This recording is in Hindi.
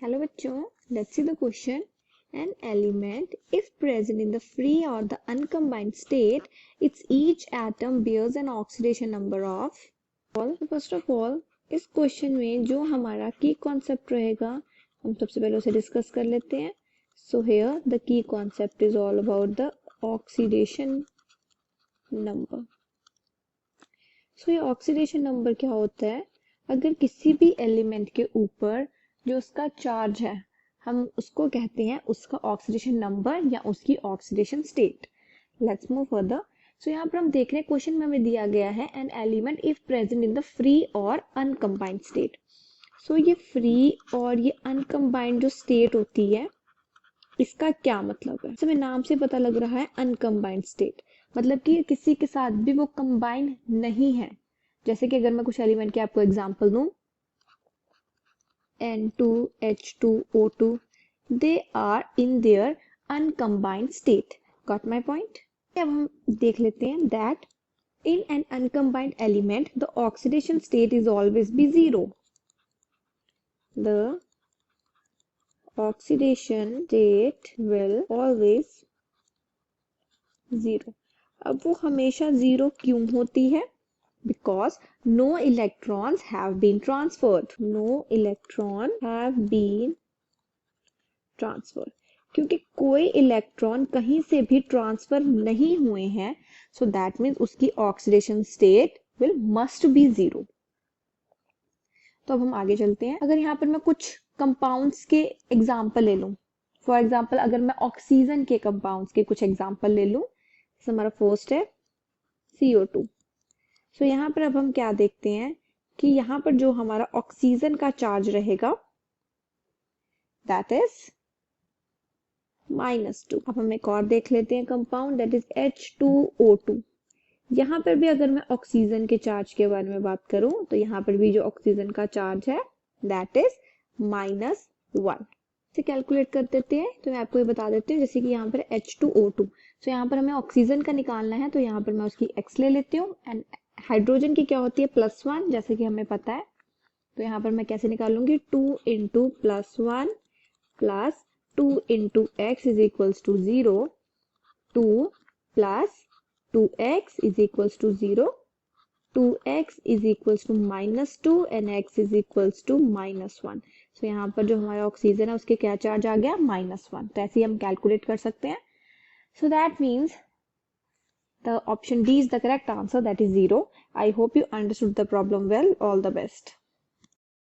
Hello बच्चों, let's see the question. An element, if present in the free or the uncombined state, its each atom bears an oxidation number of. First of all, इस क्वेश्चन में जो हमारा की कॉन्सेप्ट रहेगा हम सबसे पहले उसे डिस्कस कर लेते हैं. So here the key concept is all about the oxidation number. So ये oxidation number क्या होता है? अगर किसी भी एलिमेंट के ऊपर जो उसका चार्ज है हम उसको कहते हैं उसका ऑक्सीडेशन नंबर या उसकी oxidation state. Let's move further. So यहाँ पर हम देख रहे हैं क्वेश्चन में हमें दिया गया है an element if present in the free और अनकम्बाइंड स्टेट. सो ये फ्री और ये अनकम्बाइंड जो स्टेट होती है इसका क्या मतलब है? हमें नाम से पता लग रहा है अनकम्बाइंड स्टेट मतलब कि किसी के साथ भी वो कंबाइन नहीं है. जैसे कि अगर मैं कुछ एलिमेंट के आपको एग्जांपल दूं, N2H2O2, they are in their uncombined state. Got my point? अब हम देख लेते हैं that in an uncombined element the oxidation state is always be zero. The oxidation state will always zero. अब वो हमेशा जीरो क्यों होती है? Because no electrons have been transferred. No electron have been transferred. क्योंकि कोई इलेक्ट्रॉन कहीं से भी ट्रांसफर नहीं हुए हैं, so that means उसकी oxidation state will must be zero. तो अब हम आगे चलते हैं. अगर यहाँ पर मैं कुछ कंपाउंड्स के एग्जाम्पल ले लूं, फॉर एग्जाम्पल अगर मैं ऑक्सीजन के कंपाउंड्स के कुछ एग्जाम्पल ले लूं, हमारा फर्स्ट है CO2. सो यहाँ पर अब हम क्या देखते हैं कि यहाँ पर जो हमारा ऑक्सीजन का चार्ज रहेगा दैट इज -2. अब हम एक और देख लेते हैं कंपाउंड दैट इज H2O2. यहाँ पर भी अगर मैं ऑक्सीजन के चार्ज के बारे में बात करूं तो यहाँ पर भी जो ऑक्सीजन का चार्ज है दैट इज -1. से कैलकुलेट कर देते हैं तो मैं आपको ये बता देती हूँ. जैसे कि यहाँ पर H2O2, तो यहाँ पर हमें ऑक्सीजन का निकालना है तो यहाँ पर मैं उसकी x ले लेती हूँ एंड हाइड्रोजन की क्या होती है +1 जैसे कि हमें पता है. तो यहाँ पर मैं कैसे निकालूंगी 2 into +1 plus 2 into x is equals to 0. 2 plus 2x is equals to 0. 2x is equals to -2 and x is equals to -1. So यहाँ पर जो हमारा ऑक्सीजन है उसके क्या चार्ज आ गया -1. तो ऐसे ही हम कैलकुलेट कर सकते हैं. So that means the option D is the correct answer, that is 0. I hope you understood the problem well. All the best.